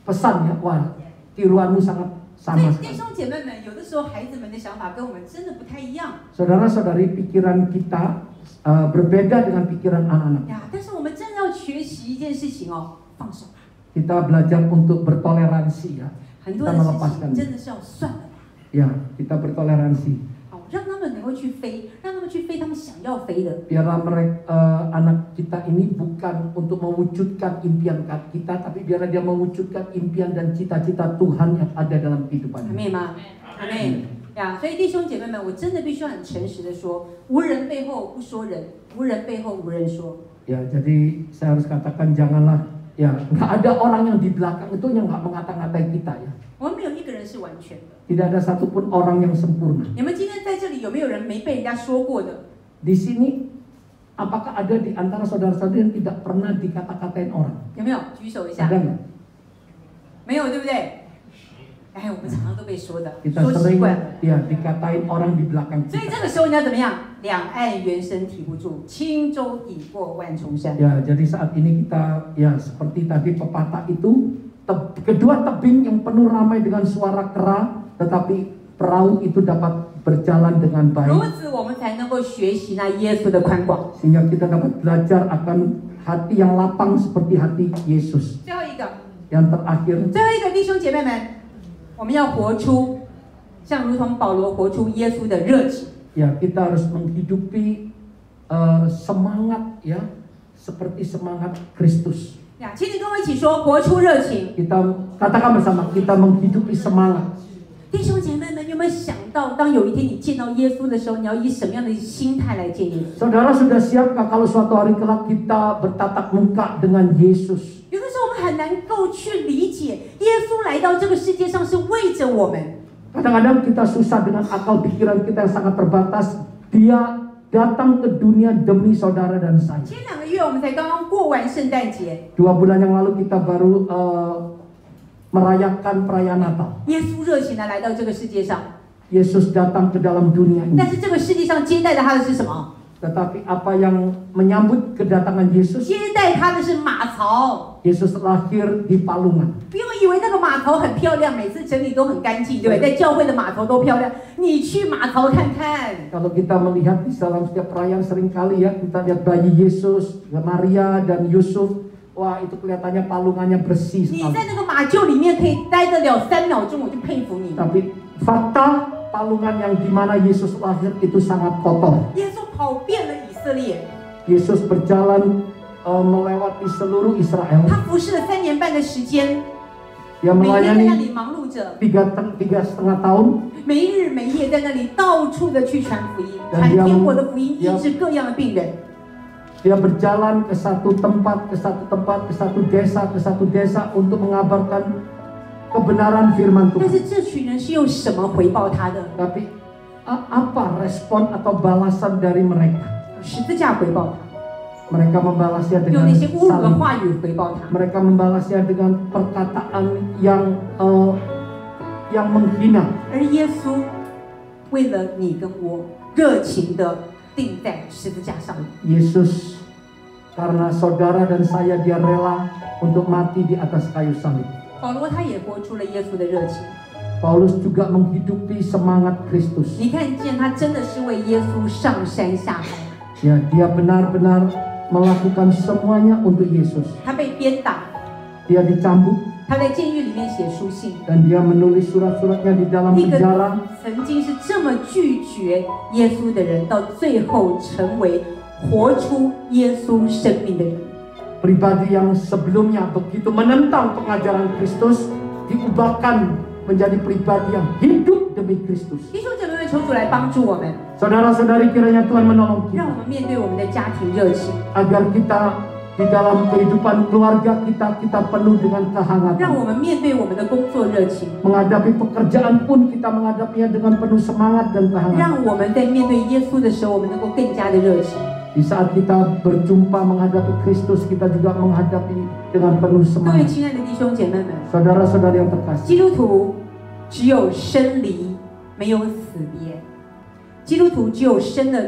pesan ya, wah tiruanmu sangat 所 sama 以弟 sekali. 兄姐妹们，有的时候孩子们的想法跟我们真的不太一样 Saudara-saudari, pikiran kita berbeda dengan pikiran anak-anak. 呀。但是我们真的要学习一件事情哦，放手吧。 Kita belajar untuk bertoleransi ya. 很多的事情真的是要算了吧。 Ya, kita bertoleransi. 让他们能够去飞，让他们去飞他们想要飞的。 Biarlah mereka anak kita ini bukan untuk mewujudkan impian kita, tapi biarlah dia mewujudkan impian dan cita-cita Tuhan yang ada dalam kehidupannya. 阿妹吗？阿妹呀，所以弟兄姐妹们，我真的必须要很诚实的说，无人背后不说人，无人背后无人说。 Ya, jadi saya harus katakan janganlah ya, nggak ada orang yang di belakang itu yang nggak mengata-ngatai kita ya. 我们没有一个人是完全的。 Tidak ada satupun orang yang sempurna. 你们今天在这里有没有人没被人家说过的？ Di sini, apakah ada di antara saudara-saudara yang tidak pernah dikata-katain orang? 有没有？举手一下。 Ada nggak? 没有，对不对？哎，我们常常都被说的， Kita 说习 sering 惯了。 ya dikatain orang di belakang 所以 kita. 这个时候你要怎么样？两岸猿声啼不住，轻舟已过万重山。 Ya, jadi saat ini kita ya seperti tadi pepatah itu, kedua tebing yang penuh ramai dengan suara kera, tetapi perahu itu dapat berjalan dengan 如 baik, 此，我们才能够学习那耶稣的宽广。 sehingga kita dapat belajar akan hati yang lapang seperti hati Yesus. 最后一个， Yang terakhir, 最后一个，弟兄姐妹们，我们要活出像如同保罗活出耶稣的热情。 ya kita harus menghidupi semangat ya, seperti semangat Kristus. 呀，请你跟我一起说，活出热情。 Kita katakan bersama, kita menghidupi semangat. 弟兄姐妹们，有没有想到，当有一天你见到耶稣的时候，你要以什么样的心态来见耶稣？ Saudara sudah siapkah kalau suatu hari kelak kita bertatap muka dengan Yesus? 有的时候我们很难够去理解，耶稣来到这个世界上是为着我们。 Kadang-kadang kita susah dengan akal pikiran kita yang sangat terbatas. Dia datang ke dunia demi saudara dan saya. 前2个月我们才刚刚过完圣诞节， 2 bulan yang lalu kita baru merayakan perayaan Natal. 耶稣热情的来到这个世界上， Yesus datang ke dalam dunia 但 ini. 是这个世界上接待的他的是什么？ Tetapi apa yang menyambut kedatangan Yesus? 接待他的是马槽。 Yesus lahir di palungan. 不用以为那个码头很漂亮，每次整理都很干净，对不对？在教会的码头都漂亮，你去码头看看。 Kalau kita melihat di dalam setiap perayaan seringkali ya, kita lihat bayi Yesus, Maria dan Yusuf. Wah, itu kelihatannya palungannya bersih 你 sekali. 在那个马厩里面可以待得了3秒钟，我就佩服你。 Tapi fakta palungan yang di mana Yesus lahir itu sangat kotor. 耶稣跑遍了以色列， Yesus berjalan melewati seluruh Israel. 他服侍了3年半的时间， Dia 每天在那 melayani 里忙碌着， 3,5 tahun. 没日没夜在那里到处的去传福音， Dan 传 dia 天国的福音， dia- 医治各样的病人。 Dia berjalan ke satu tempat, ke satu tempat, ke satu desa untuk mengabarkan kebenaran firman 但 Tuhan. 是这群人是用什么回报他的？ Tapi apa respon atau balasan dari mereka? 十字架回报他， Mereka membalasnya 用 dengan 那些侮辱的 saling. 话语回报他。 Mereka membalasnya dengan perkataan yang menghina. 而耶稣为了你跟我，热情的钉在十字架上。 Yesus karena saudara dan saya dia rela untuk mati di atas kayu salib. 保罗他也活出了耶稣的热情。 Paulus juga menghidupi semangat Kristus. 你看见他真的是为耶稣上山下海。 Ya, dia benar-benar melakukan semuanya untuk Yesus. 他被鞭打， Dia dicambuk 他在监狱里面写书信。 dan dia menulis surat-suratnya di dalam 一个 penjara. 曾经是这么拒绝耶稣的人，到最后成为活出耶稣生命的人。 Pribadi yang sebelumnya begitu menentang pengajaran Kristus diubahkan menjadi pribadi yang hidup demi Kristus. 弟兄姐妹们，求主来帮助我们， Saudara-saudari, kiranya Tuhan menolong 让 kita 我们面对我们的家庭热情， agar kita di dalam kehidupan keluarga kita penuh dengan 让 kehangatan. 我们面对我们的工作热情， Menghadapi pekerjaan pun kita menghadapinya dengan penuh semangat dan kehangatan. 让我们在面对耶稣的时候，我们能够更加的热情。 Di saat kita berjumpa menghadapi Kristus, kita juga menghadapi dengan penuh 各位 semangat. 亲爱的弟兄姐妹们， Saudara-saudari yang terkasih, 基督徒只有生离，没有死别。基督徒只有生了，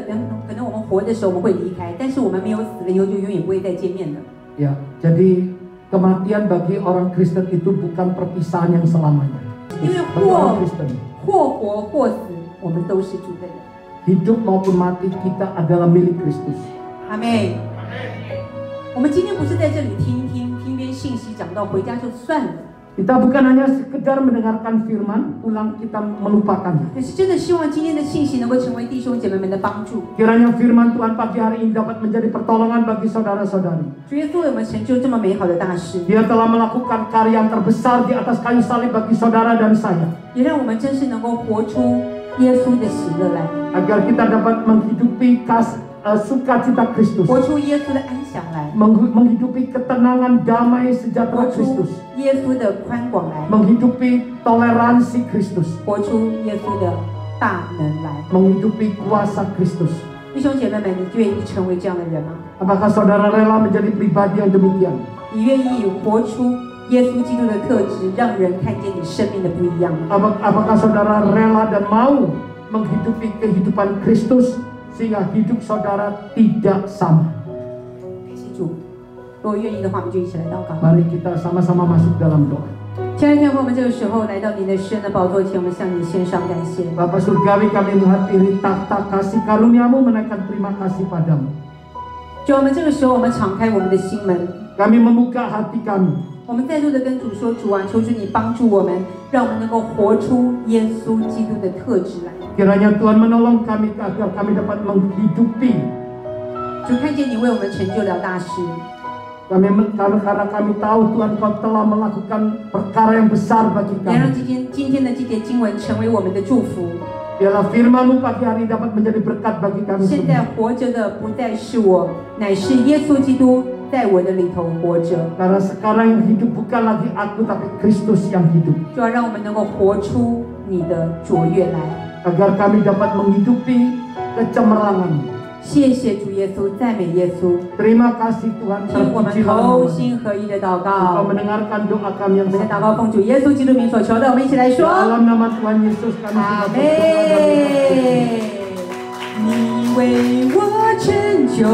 可能我们活的时候我们会离开，但是我们没有死了以后就永远不会再见面的。 ya, jadi kematian bagi orang Kristen itu bukan perpisahan yang selamanya. 因为 Bagi orang Kristen, 或活或死，我们都是主的人。 hidup maupun mati kita adalah milik Kristus. 阿妹，我们今天不是在这里听边信息讲到回家就算了， Kita bukan hanya sekedar mendengarkan firman, pulang kita melupakannya. 可是真的希望今天的信息能够成为弟兄姐妹们的帮助。 Kiranya firman Tuhan pagi hari ini dapat menjadi pertolongan bagi saudara-saudari. 主耶稣为我们成就这么美好的大事， Dia telah melakukan karya yang terbesar di atas kayu salib bagi saudara dan saya. 也让我们真是能够活出耶稣的喜乐来， Agar kita dapat menghidupi sukacita Kristus. 活出耶稣的安详来， Menghidupi ketenangan damai 活 sejahtera 出 Kristus. 耶稣的宽广来， Menghidupi toleransi Kristus. 活出耶稣的大能来。 Menghidupi kuasa Kristus. 弟兄姐妹们，你愿意成为这样的人吗？ Apakah saudara rela menjadi pribadi yang demikian? 你愿意活出耶稣基督的特质，让人看见你生命的不一样吗？ Apakah saudara rela dan mau menghidupi kehidupan Kristus sehingga hidup saudara tidak sama? 感谢主，如果愿意的话，我们就一起来祷告。 Mari kita sama-sama masuk dalam doa. 亲爱的天父，我们这个时候来到你的施恩的宝座前，我们向你献上感谢。 Bapa Surgawi, kami menghadiri tahta kasih karuniamu, menaikkan terima kasih padamu. 主，我们这个时候，我们敞开我们的心门， Kami membuka hati kami. 我们再度的跟主说：主啊，求主你帮助我们，让我们能够活出耶稣基督的特质来。 Kiranya Tuhan menolong kami agar kami dapat menghidupi. 主，看见你为我们成就了大事， Karena kami tahu Tuhan Kau telah melakukan perkara yang besar bagi 也让 kami. 今天的这节经文成为我们的祝福。 Biarlah firman-Mu pagi hari dapat menjadi berkat bagi kami 现 semua. 在活着的不再是我，乃是耶稣基督在我的里头活着。 Karena sekarang yang hidup bukan lagi aku, tapi Kristus yang hidup. 主要让我们能够活出你的卓越来， Agar kami dapat menghidupi kecemerlangan, 谢谢主耶稣，赞美耶稣。 Terima kasih Tuhan, 听我们 terpujilah 同 nama-Mu. 心合一的祷 Kau 告。 mendengarkan doa kami 我 yang 们的 satu. 祷告奉主耶稣基督名所求的，我们一起来说。 Dalam nama Tuhan Yesus kami 阿 sudah 妹 berdoa. 你为我成就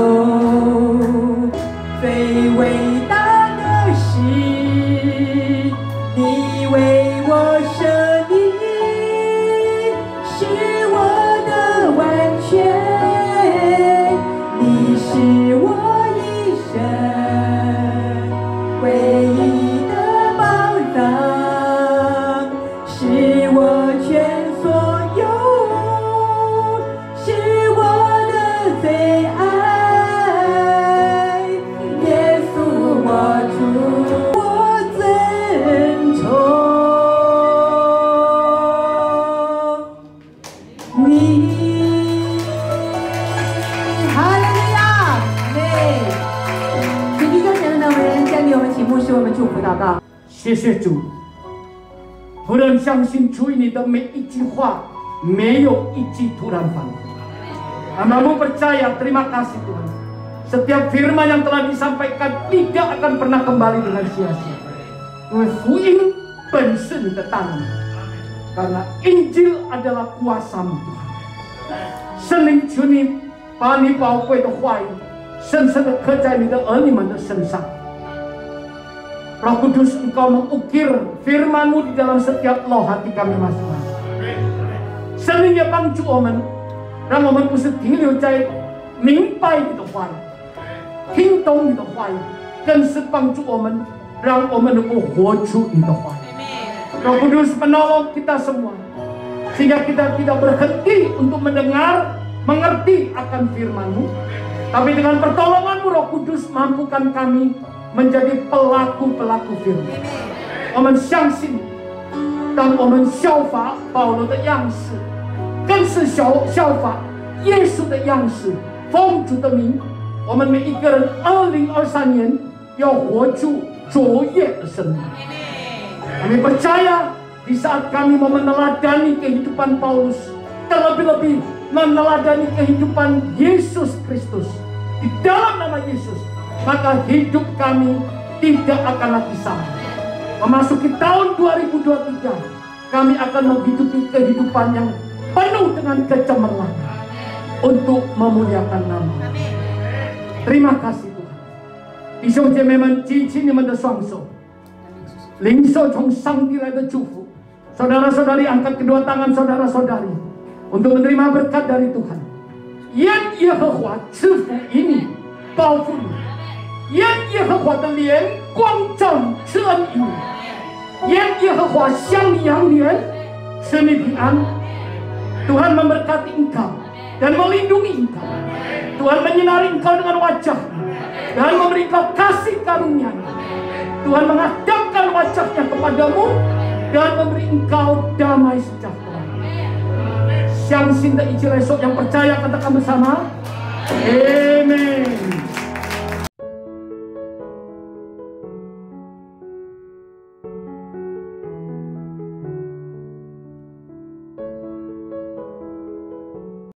最伟大的事，你为我舍命，是我的完全，你是我一生唯一的宝藏，是我全所有，是我的最爱，耶稣我主，我尊崇你。哈利路亚，对，请弟兄姐妹们，我们将给我们题目是我们祝福祷告。谢谢主，突然相信主你的每一句话，没有一句突然反复。Hamba-Mu percaya, terima kasih Tuhan. Setiap firman yang telah disampaikan tidak akan pernah kembali dengan sia-sia. 因为福音本是你的大能， karena Injil adalah kuasa-Mu Tuhan. 圣灵求你把你宝贵的话语深深地刻在你的儿女们的身上。 Roh Kudus, Engkau mengukir firman-Mu di dalam setiap loh hati kami masing-masing. 圣灵也帮助我们，让我们不是停留在明白你的话语，听懂你的话语，更是帮助我们，让我们能够活出你的话语。 Roh Kudus menolong kita semua, sehingga kita tidak berhenti untuk mendengar, mengerti akan firman-Mu, tapi dengan pertolongan-Mu Roh Kudus mampukan kami menjadi pelaku-pelaku firman. 我们相信，当我们效法保罗的样式，更是效法耶稣的样式，奉主的名，我们每一个人2023年要活出卓越的生命。 Kami percaya di saat kami mau meneladani kehidupan Paulus, terlebih-lebih meneladani kehidupan Yesus Kristus, di dalam nama Yesus, maka hidup kami tidak akan lagi sama. Memasuki tahun 2023, kami akan menghidupi kehidupan yang penuh dengan kecemerlangan untuk memuliakan nama. Terima kasih Tuhan. 弟兄姐妹们，举起你们的双手，领受从上帝来的祝福。Saudara-saudari, angkat kedua tangan saudara-saudari untuk menerima berkat dari Tuhan. 愿耶和华赐福于你，保护你；愿耶和华的脸光照你，赐恩于你；愿耶和华向你扬脸，赐你平安。Tuhan memberkati engkau dan melindungi engkau. Tuhan menyinari engkau dengan wajah-Nya dan memberi engkau kasih karunia-Nya. Tuhan menghadapkan wajah-Nya kepadamu dan memberi engkau damai sejahtera. 相信的一起来说，yang percaya katakan bersama, Amen.